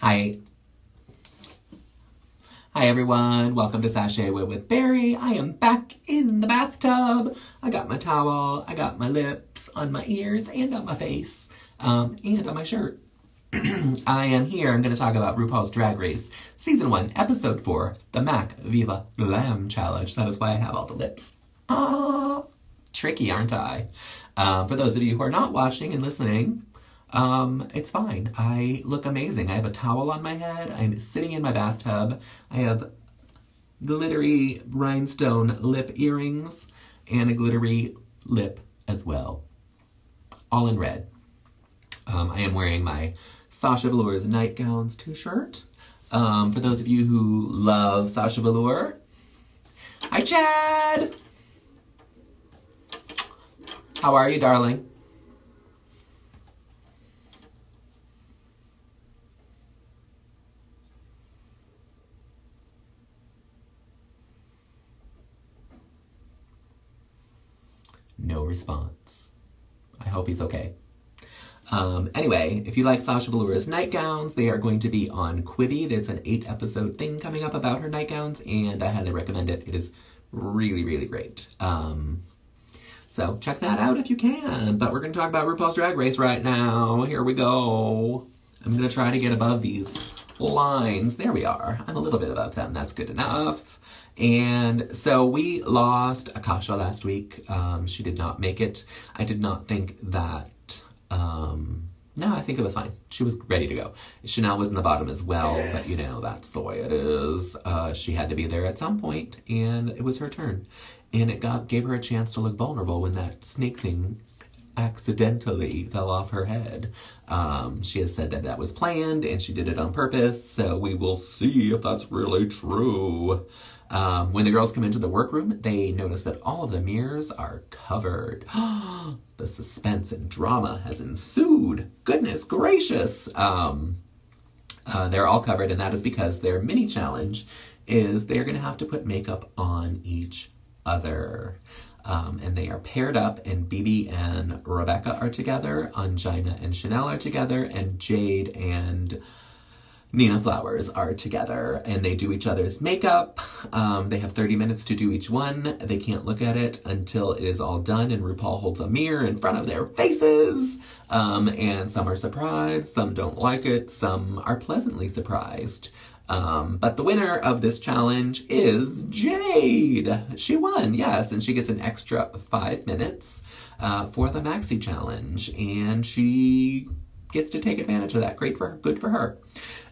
Hi. Hi everyone, welcome to Sashay with Barry. I am back in the bathtub. I got my towel, I got my lips on my ears and on my face, and on my shirt. I am here, I'm going to talk about RuPaul's Drag Race, Season 1, Episode 4, the MAC Viva Glam Challenge. That is why I have all the lips. Ah, tricky, aren't I? For those of you who are not watching and listening, it's fine. I look amazing. I have a towel on my head. I'm sitting in my bathtub. I have glittery rhinestone lip earrings and a glittery lip as well. All in red. I am wearing my Sasha Velour's Nightgowns t-shirt. For those of you who love Sasha Velour, hi Chad! How are you, darling? No response. I hope he's okay. Anyway, if you like Sasha Velour's nightgowns, they are going to be on Quibi. There's an 8-episode thing coming up about her nightgowns, and I highly recommend it. It is really, really great. So check that out if you can. But we're going to talk about RuPaul's Drag Race right now. Here we go. I'm going to try to get above these lines. There we are. I'm a little bit above them. That's good enough. And so we lost Akasha last week. She did not make it. I did not think that... no, I think it was fine. She was ready to go. Chanel was in the bottom as well, but you know, that's the way it is. She had to be there at some point, and it was her turn. And it gave her a chance to look vulnerable when that snake thing accidentally fell off her head. She has said that that was planned and she did it on purpose, so we will see if that's really true. When the girls come into the workroom, they notice that all of the mirrors are covered. The suspense and drama has ensued. Goodness gracious. They're all covered, and that is because their mini challenge is they're going to have to put makeup on each other. And they are paired up, and Bebe and Rebecca are together, Angina and Chanel are together, and Jade and Nina Flowers are together, and they do each other's makeup. They have 30 minutes to do each one. They can't look at it until it is all done, and RuPaul holds a mirror in front of their faces. And some are surprised, some don't like it, some are pleasantly surprised. But the winner of this challenge is Jade. She won, yes, and she gets an extra 5 minutes for the Maxi Challenge, and she gets to take advantage of that. Good for her.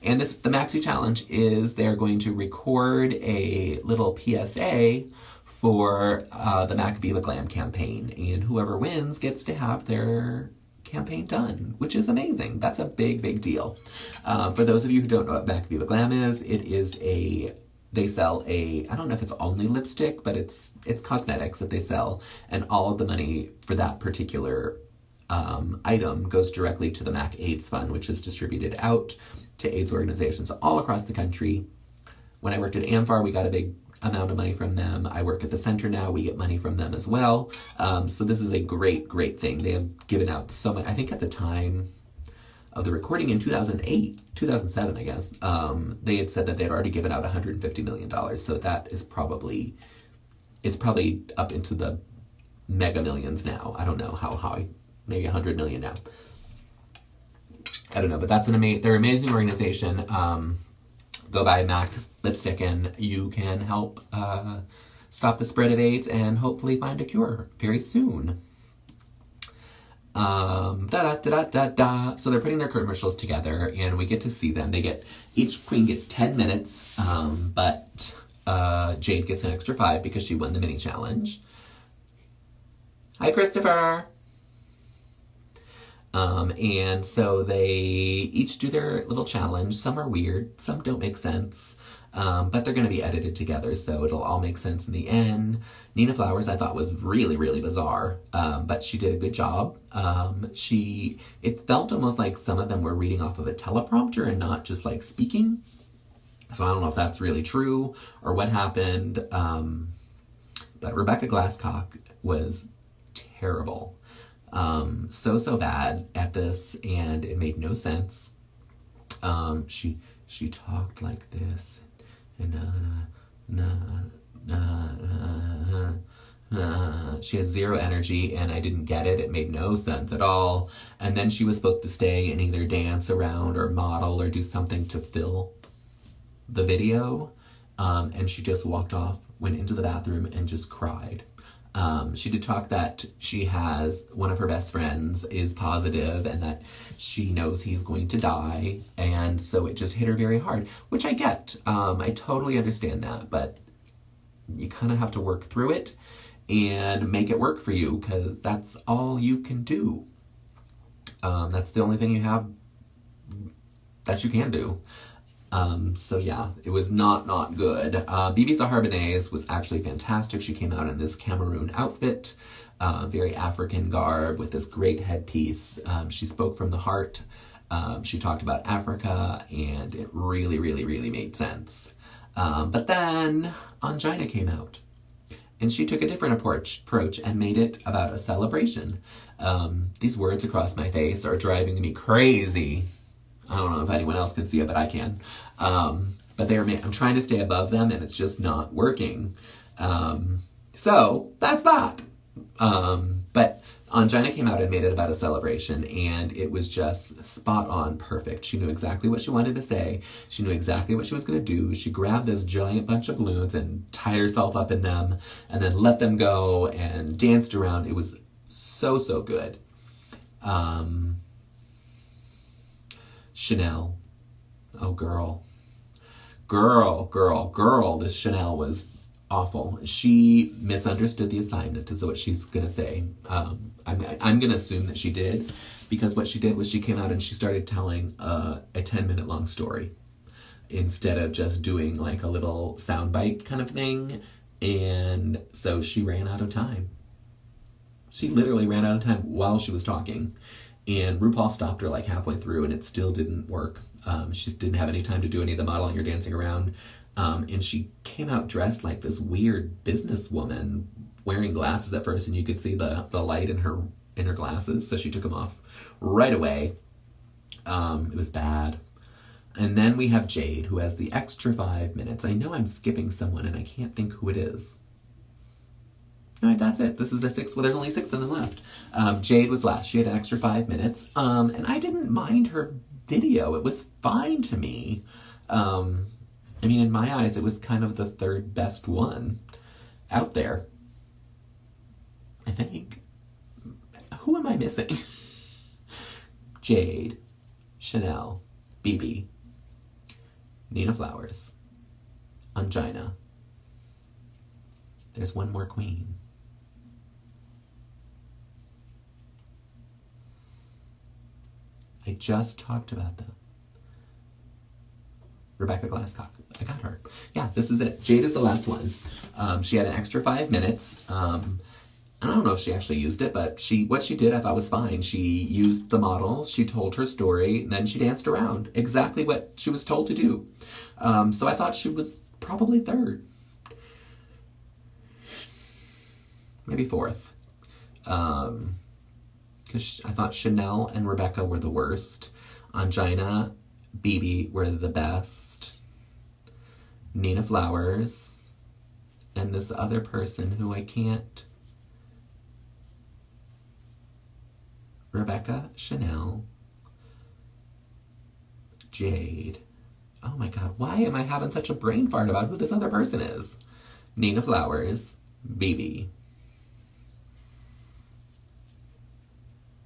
And the Maxi Challenge is they're going to record a little PSA for the MAC Vixa Glam Campaign, and whoever wins gets to have their campaign done, which is amazing. That's a big, big deal. For those of you who don't know what MAC Vixa Glam is, they sell I don't know if it's only lipstick, but it's cosmetics that they sell, and all of the money for that particular item goes directly to the MAC AIDS Fund, which is distributed out to AIDS organizations all across the country. When I worked at AmFAR, we got a big amount of money from them. I work at the center now. We get money from them as well. So this is a great, great thing. They have given out so much. I think at the time of the recording in 2007, I guess, they had said that they had already given out $150 million. So that is it's probably up into the mega millions now. I don't know how high, maybe 100 million now. I don't know, but that's they're an amazing organization. Go buy MAC lipstick and you can help stop the spread of AIDS and hopefully find a cure very soon. So they're putting their commercials together and we get to see them. Each queen gets 10 minutes, but Jade gets an extra 5 because she won the mini challenge. Hi, Christopher. And so they each do their little challenge. Some are weird, some don't make sense, but they're going to be edited together, so it'll all make sense in the end. Nina Flowers I thought was really, really bizarre, but she did a good job. It felt almost like some of them were reading off of a teleprompter and not just like speaking. So I don't know if that's really true or what happened, but Rebecca Glasscock was terrible. So bad at this, and it made no sense. She talked like this, and she had zero energy, and I didn't get it. It made no sense at all. And then she was supposed to stay and either dance around or model or do something to fill the video. And she just walked off, went into the bathroom, and just cried. She did talk that she has one of her best friends is positive and that she knows he's going to die. And so it just hit her very hard, which I get. I totally understand that, but you kind of have to work through it and make it work for you, because that's all you can do. That's the only thing you have that you can do. So yeah, it was not good. Bebe Zahara Benet was actually fantastic. She came out in this Cameroon outfit, very African garb with this great headpiece. She spoke from the heart. She talked about Africa, and it really made sense. But then Angina came out, and she took a different approach and made it about a celebration. These words across my face are driving me crazy. I don't know if anyone else can see it, but I can. But I'm trying to stay above them, and it's just not working. So that's that. But Angina came out and made it about a celebration, and it was just spot on perfect. She knew exactly what she wanted to say. She knew exactly what she was going to do. She grabbed this giant bunch of balloons and tied herself up in them, and then let them go and danced around. It was so good. Chanel. Oh, girl, this Chanel was awful. She misunderstood the assignment, is what she's gonna say. I'm gonna assume that she did, because what she did was she came out and she started telling a 10-minute long story instead of just doing like a little soundbite kind of thing. And so she ran out of time. She literally ran out of time while she was talking. And Rupaul stopped her like halfway through, and it still didn't work. She didn't have any time to do any of the modeling or dancing around. And she came out dressed like this weird businesswoman, wearing glasses at first, and you could see the light in her glasses. So she took them off right away. It was bad. And then we have Jade, who has the extra 5 minutes. I know I'm skipping someone, and I can't think who it is. All right, that's it. This is the 6th. Well, there's only 6 of them left. Jade was last. She had an extra 5 minutes. And I didn't mind her video. It was fine to me. I mean, in my eyes, it was kind of the 3rd best one out there, I think. Who am I missing? Jade, Chanel, Bebe, Nina Flowers, Angina. There's one more queen. I just talked about them. Rebecca Glasscock. I got her. Yeah, this is it. Jade is the last one. She had an extra 5 minutes. I don't know if she actually used it, but what she did I thought was fine. She used the model, she told her story, and then she danced around. Exactly what she was told to do. So I thought she was probably 3rd. Maybe 4th. Because I thought Chanel and Rebecca were the worst. Angina, Bebe were the best. Nina Flowers. And this other person who I can't... Rebecca, Chanel, Jade. Oh my God, why am I having such a brain fart about who this other person is? Nina Flowers, Bebe,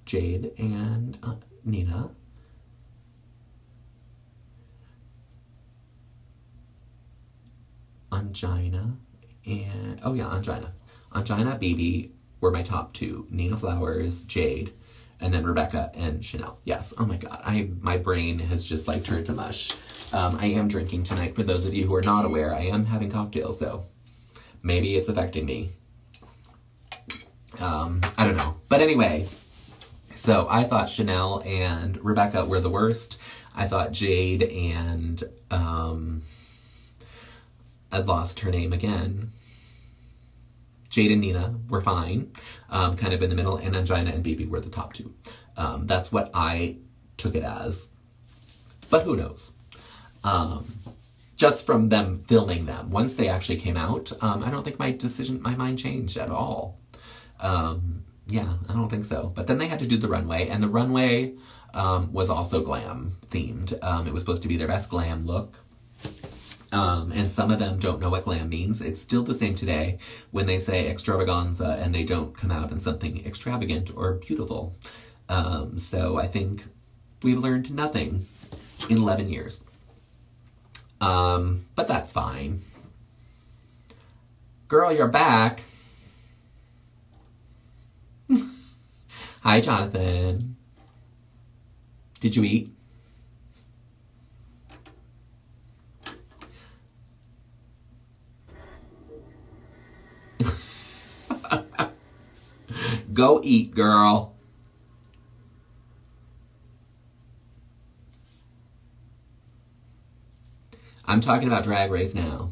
Jade and Nina. Angina and... Oh yeah, Angina. Angina, Bebe were my top 2. Nina Flowers, Jade, and then Rebecca and Chanel. Yes. Oh my God. My brain has just like turned to mush. I am drinking tonight. For those of you who are not aware, I am having cocktails, so maybe it's affecting me. I don't know. But anyway, so I thought Chanel and Rebecca were the worst. I thought Jade and, I've lost her name again. Jade and Nina were fine, kind of in the middle, and Angina and Bebe were the top 2. That's what I took it as. But who knows? Just from them filming them. Once they actually came out, I don't think my mind changed at all. Yeah, I don't think so. But then they had to do the runway, and the runway was also glam themed. It was supposed to be their best glam look. And some of them don't know what glam means. It's still the same today when they say extravaganza and they don't come out in something extravagant or beautiful. So I think we've learned nothing in 11 years. But that's fine. Girl, you're back. Hi, Jonathan. Did you eat? Go eat, girl. I'm talking about Drag Race now.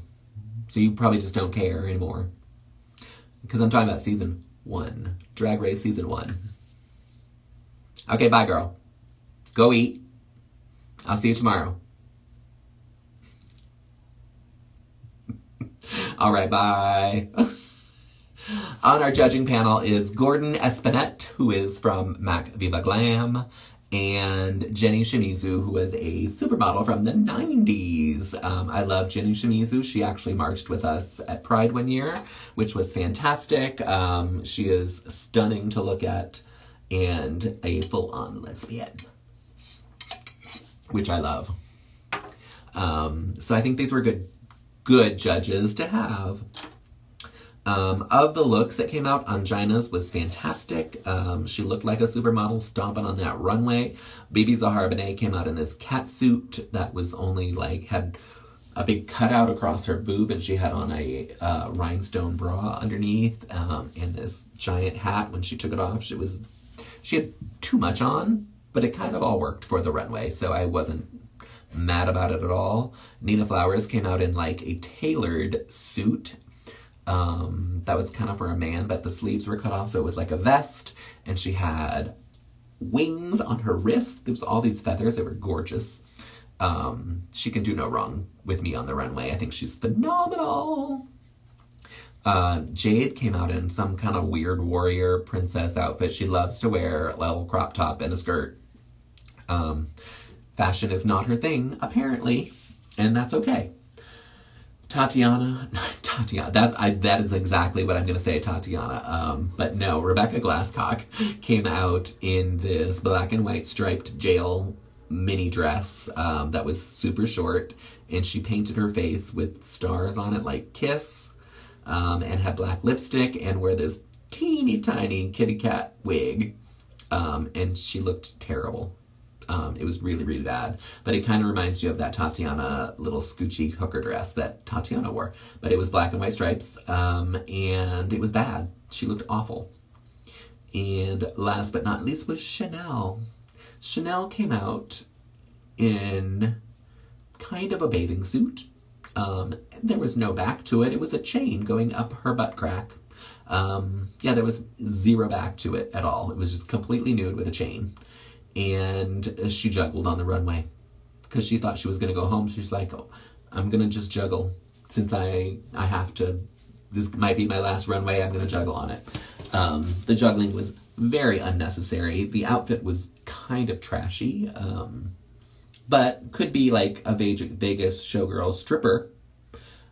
So you probably just don't care anymore. Because I'm talking about season 1. Drag Race season 1. Okay, bye, girl. Go eat. I'll see you tomorrow. All right, bye. On our judging panel is Gordon Espinette, who is from MAC Viva Glam, and Jenny Shimizu, who was a supermodel from the 90s. I love Jenny Shimizu. She actually marched with us at Pride one year, which was fantastic. She is stunning to look at and a full-on lesbian, which I love. So I think these were good judges to have. Of the looks that came out, Angina's was fantastic. She looked like a supermodel stomping on that runway. Bebe Zahara Benet came out in this cat suit that was only had a big cutout across her boob, and she had on a rhinestone bra underneath, and this giant hat. When she took it off, she had too much on, but it kind of all worked for the runway, so I wasn't mad about it at all. Nina Flowers came out in a tailored suit. That was kind of for a man, but the sleeves were cut off, so it was like a vest, and she had wings on her wrist. There was all these feathers that were gorgeous. She can do no wrong with me on the runway. I think she's phenomenal. Jade came out in some kind of weird warrior princess outfit. She loves to wear a little crop top and a skirt. Fashion is not her thing, apparently, and that's okay. Tatiana, that is exactly what I'm going to say, Tatiana. But no, Rebecca Glasscock came out in this black and white striped jail mini dress that was super short, and she painted her face with stars on it like Kiss, and had black lipstick and wore this teeny tiny kitty cat wig, and she looked terrible. It was really, really bad. But it kind of reminds you of that Tatiana little scoochy hooker dress that Tatiana wore. But it was black and white stripes, and it was bad. She looked awful. And last but not least was Chanel. Chanel came out in kind of a bathing suit. There was no back to it. It was a chain going up her butt crack. There was zero back to it at all. It was just completely nude with a chain. And she juggled on the runway because she thought she was going to go home. She's like, oh, I'm going to just juggle since I have to. This might be my last runway. I'm going to juggle on it. The juggling was very unnecessary. The outfit was kind of trashy, but could be like a Vegas showgirl stripper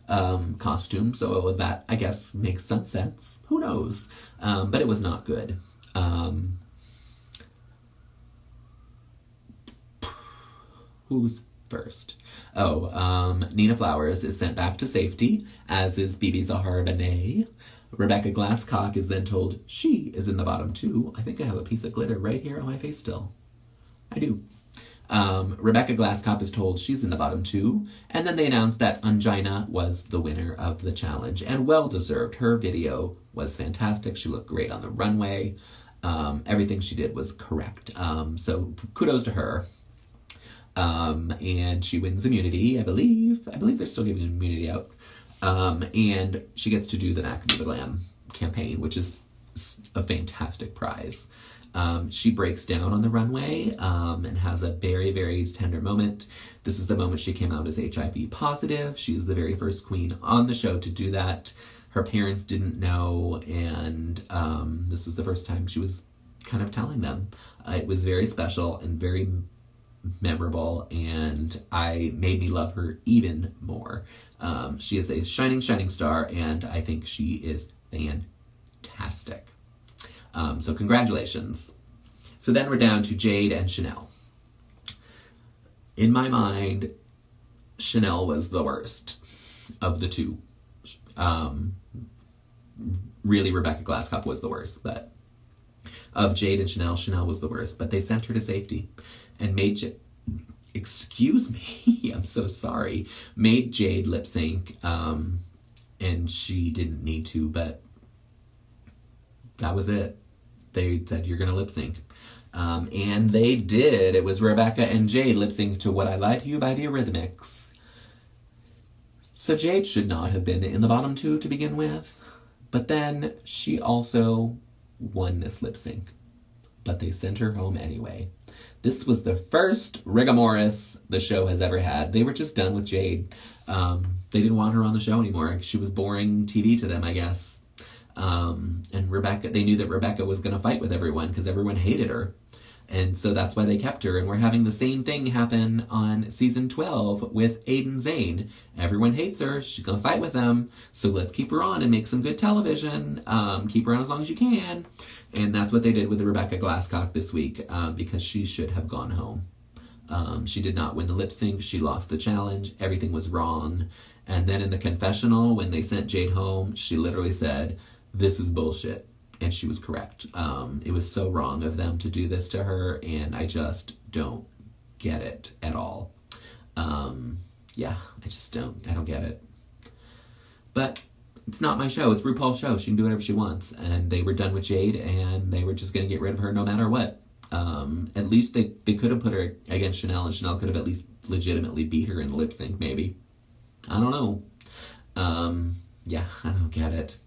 costume. So that, I guess, makes some sense. Who knows? But it was not good. Who's first? Nina Flowers is sent back to safety, as is Bebe Zahara Benet. Rebecca Glasscock is then told she is in the bottom 2. I think I have a piece of glitter right here on my face still. I do. Rebecca Glasscock is told she's in the bottom 2, and then they announced that Angina was the winner of the challenge, and well-deserved. Her video was fantastic. She looked great on the runway. Everything she did was correct. So kudos to her. And she wins immunity, I believe. They're still giving immunity out. And she gets to do the MAC Vixa Glam Campaign, which is a fantastic prize. She breaks down on the runway and has a very, very tender moment. This is the moment she came out as HIV positive. She's the very first queen on the show to do that. Her parents didn't know, and this was the first time she was kind of telling them. It was very special and very memorable, and made me love her even more. She is a shining, shining star, and I think she is fantastic. So congratulations. So then we're down to Jade and Chanel. In my mind, Chanel was the worst of the two. Really, Rebecca Glasscock was the worst, but of Jade and Chanel, Chanel was the worst. But they sent her to safety and made excuse me, I'm so sorry, made Jade lip sync, and she didn't need to, but that was it. They said, you're gonna lip sync. And they did. It was Rebecca and Jade lip sync to What I Lied to You by the Eurythmics. So Jade should not have been in the bottom two to begin with, but then she also won this lip sync. But they sent her home anyway. This was the first rigomoris the show has ever had. They were just done with Jade. They didn't want her on the show anymore. She was boring TV to them, I guess. And Rebecca, they knew that Rebecca was going to fight with everyone because everyone hated her. And so that's why they kept her. And we're having the same thing happen on season 12 with Aiden Zane. Everyone hates her. She's going to fight with them. So let's keep her on and make some good television. Keep her on as long as you can. And that's what they did with Rebecca Glasscock this week, because she should have gone home. She did not win the lip sync. She lost the challenge. Everything was wrong. And then in the confessional, when they sent Jade home, she literally said, "This is bullshit." And she was correct. It was so wrong of them to do this to her, and I just don't get it at all. Yeah, I don't get it. But it's not my show. It's RuPaul's show. She can do whatever she wants. And they were done with Jade, and they were just going to get rid of her no matter what. At least they could have put her against Chanel, and Chanel could have at least legitimately beat her in the lip sync, maybe. I don't know. Yeah, I don't get it.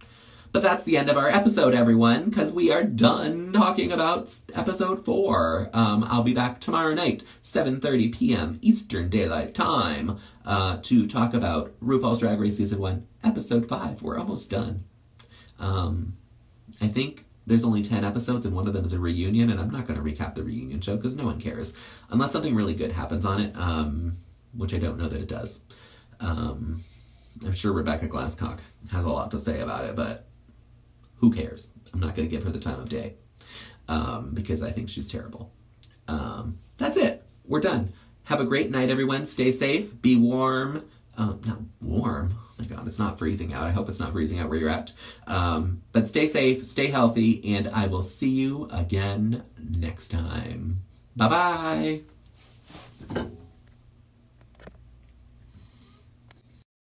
But that's the end of our episode, everyone, because we are done talking about episode 4. I'll be back tomorrow night, 7:30 p.m. Eastern Daylight Time, to talk about RuPaul's Drag Race Season 1, Episode 5. We're almost done. I think there's only 10 episodes, and one of them is a reunion, and I'm not going to recap the reunion show, because no one cares. Unless something really good happens on it, which I don't know that it does. I'm sure Rebecca Glasscock has a lot to say about it, but who cares? I'm not going to give her the time of day, because I think she's terrible. That's it. We're done. Have a great night, everyone. Stay safe. Be warm. Not warm. Oh my God, it's not freezing out. I hope it's not freezing out where you're at. But stay safe, stay healthy, and I will see you again next time. Bye-bye.